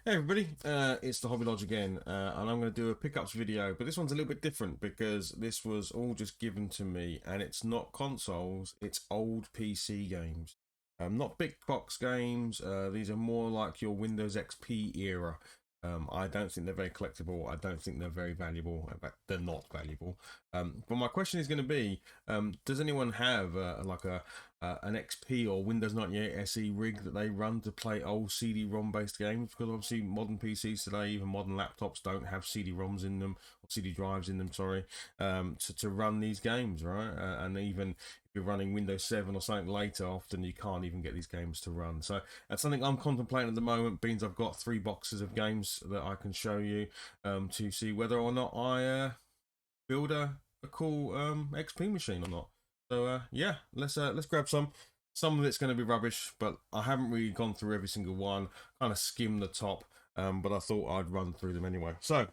Hey everybody, it's the Hobby Lodge again, and I'm going to do a pickups video, but this one's a little bit different because this was all just given to me, and it's not consoles, it's old PC games. Not big box games, these are more like your Windows XP era. I don't think they're very collectible, I don't think they're very valuable, in fact, they're not valuable. But my question is going to be, does anyone have an XP or Windows 98 SE rig that they run to play old CD-ROM based games? Because obviously modern PCs today, even modern laptops, don't have CD-ROMs in them, or CD drives in them, sorry, to run these games, right? And even if you're running Windows 7 or something later, often you can't even get these games to run. So that's something I'm contemplating at the moment, means I've got 3 boxes of games that I can show you to see whether or not I build a cool XP machine or not. So yeah, let's grab some. Some of it's going to be rubbish, but I haven't really gone through every single one. Kind of skimmed the top, but I thought I'd run through them anyway. So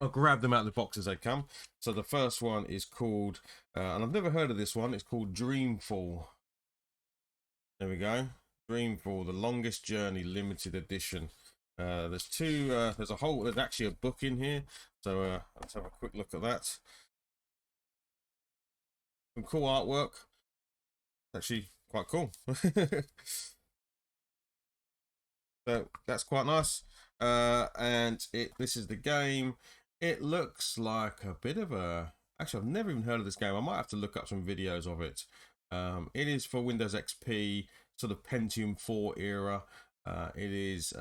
I'll grab them out of the box as they come. So the first one is called, and I've never heard of this one. It's called Dreamfall. There we go. Dreamfall, the Longest Journey limited edition. There's two. There's actually a book in here. So let's have a quick look at that. Some cool artwork. Actually quite cool. So that's quite nice. And this is the game. It looks like a bit of a, actually I've never even heard of this game. I might have to look up some videos of it. It is for Windows XP, sort of Pentium 4 era. It is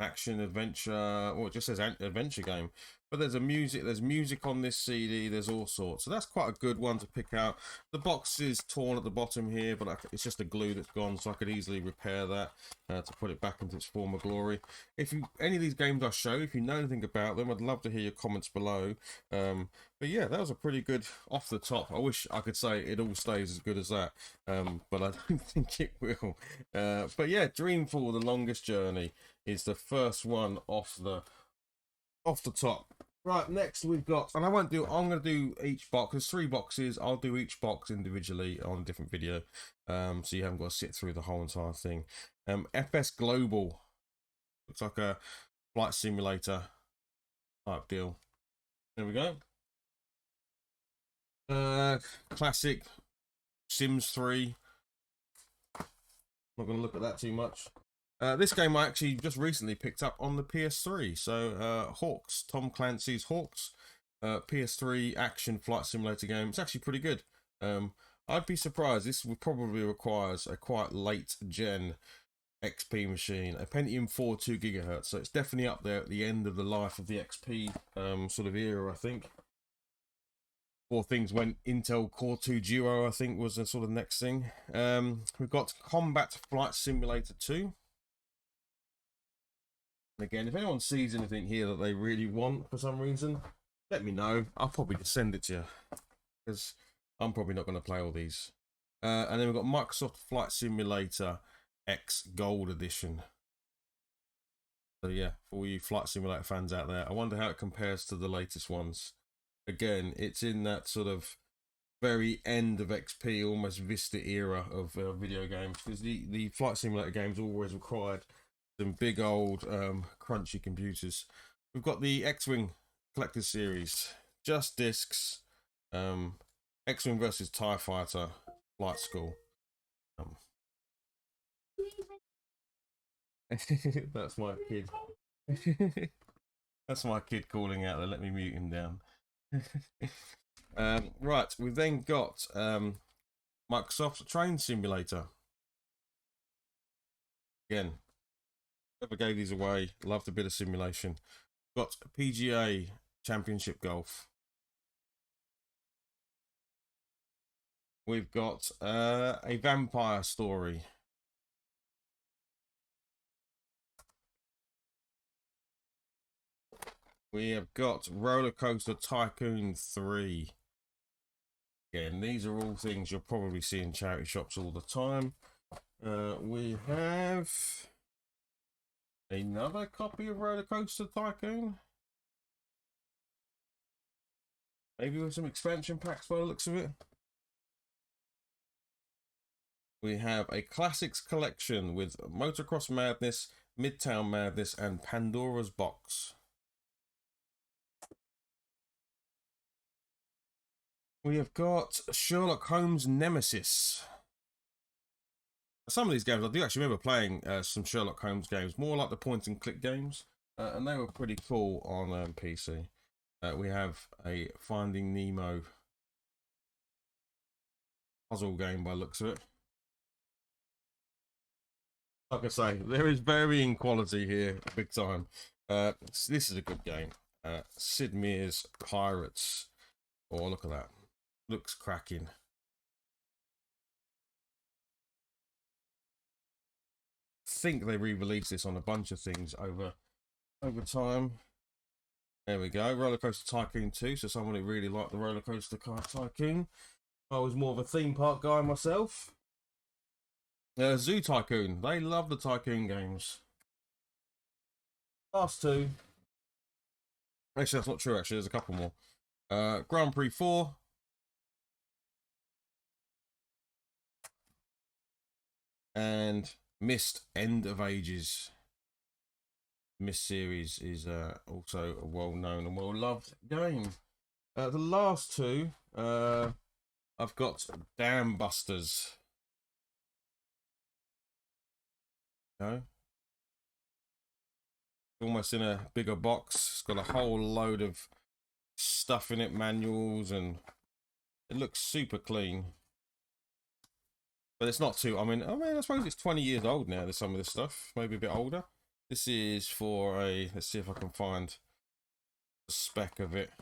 action adventure, or it just says adventure game, but there's music on this CD, there's all sorts, so that's quite a good one to pick out. The box is torn at the bottom here, but it's just the glue that's gone, so I could easily repair that to put it back into its former glory. If any of these games I show, if you know anything about them, I'd love to hear your comments below. But yeah, that was a pretty good off the top. I wish I could say it all stays as good as that, but I don't think it will. But yeah, Dreamfall, the Longest Journey is the first one off the top. Right, next we've got, and I'm going to do each box. There's 3 boxes. I'll do each box individually on a different video, so you haven't got to sit through the whole entire thing. FS Global, looks like a flight simulator type deal. There we go. Classic Sims 3. Not going to look at that too much. This game I actually just recently picked up on the PS3. So Hawks, Tom Clancy's Hawks, PS3 action flight simulator game. It's actually pretty good. I'd be surprised. This would probably requires a quite late gen XP machine, a Pentium 4 2 GHz. So it's definitely up there at the end of the life of the XP sort of era, I think. Before things went Intel Core 2 Duo, I think was the sort of next thing. We've got Combat Flight Simulator 2. Again, if anyone sees anything here that they really want for some reason, let me know. I'll probably just send it to you, because I'm probably not going to play all these. And then we've got Microsoft Flight Simulator X Gold Edition. So yeah, for all you Flight Simulator fans out there, I wonder how it compares to the latest ones. Again, it's in that sort of very end of XP, almost Vista era of video games, because the Flight Simulator games always required some big old crunchy computers. We've got the XWing Collectors series, just discs, XWing versus TIE Fighter Flight School. That's my kid. That's my kid calling out there. Let me mute him down. Right, we've then got Microsoft Train Simulator. Again, never gave these away. Loved a bit of simulation. Got PGA Championship Golf. We've got a vampire story. We have got Roller Coaster Tycoon 3. Again, these are all things you'll probably see in charity shops all the time. We have another copy of Roller Coaster Tycoon. Maybe with some expansion packs by the looks of it. We have a classics collection with Motocross Madness, Midtown Madness, and Pandora's Box. We have got Sherlock Holmes Nemesis. Some of these games, I do actually remember playing some Sherlock Holmes games, more like the point and click games, and they were pretty cool on PC. We have a Finding Nemo puzzle game by the looks of it. Like I say, there is varying quality here, big time. This is a good game. Sid Meier's Pirates. Oh, look at that. Looks cracking. I think they re-released this on a bunch of things over time. There we go. Roller Coaster Tycoon 2. So someone who really liked the Roller Coaster Tycoon. I was more of a theme park guy myself. Zoo Tycoon. They love the Tycoon games. Last two. Actually, that's not true. Actually, there's a couple more. Grand Prix 4. And Myst End of Ages. Myst series is also a well-known and well-loved game. The last two, I've got Dam Busters. No, almost in a bigger box. It's got a whole load of stuff in it, manuals, and it looks super clean. But it's not too. I mean, I suppose it's 20 years old now. There's some of this stuff, maybe a bit older. This is for a. Let's see if I can find the spec of it.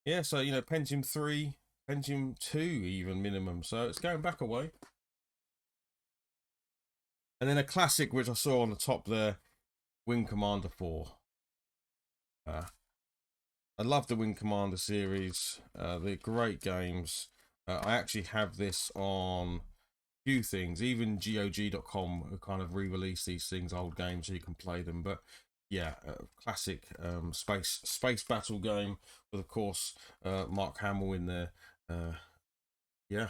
Yeah, so Pentium 3, Pentium 2, even minimum. So it's going back a way. And then a classic, which I saw on the top there, Wing Commander 4. I love the Wing Commander series. They're great games. I actually have this on a few things, even GOG.com who kind of re-release these things, old games, so you can play them. But yeah, classic space battle game with, of course, Mark Hamill in there. Yeah.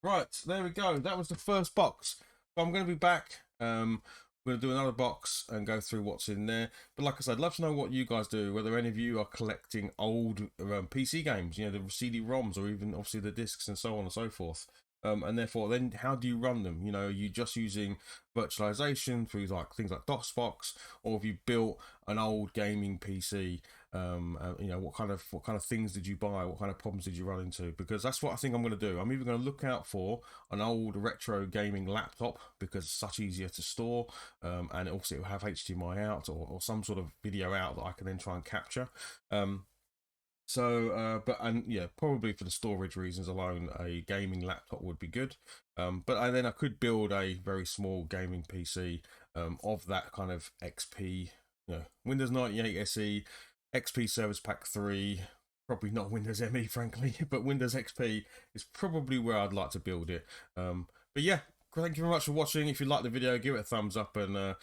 Right, there we go. That was the first box. So I'm going to be back. I'm going to do another box and go through what's in there. But like I said, I'd love to know what you guys do, whether any of you are collecting old PC games, the CD-ROMs, or even obviously the discs and so on and so forth. And therefore, then how do you run them? Are you just using virtualization through things like DOSBox, or have you built an old gaming PC? What kind of things did you buy? What kind of problems did you run into? Because that's what I think I'm going to do. I'm either going to look out for an old retro gaming laptop because it's such easier to store, and also it will have HDMI out or some sort of video out that I can then try and capture. Probably for the storage reasons alone, a gaming laptop would be good. But then I could build a very small gaming PC of that kind of XP, Windows 98 SE, XP Service Pack 3, probably not Windows ME, frankly, but Windows XP is probably where I'd like to build it. But yeah, thank you very much for watching. If you like the video, give it a thumbs up and a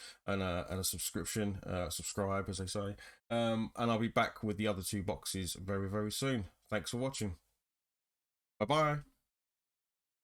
subscription, subscribe, as they say. And I'll be back with the other two boxes very, very soon. Thanks for watching. Bye-bye.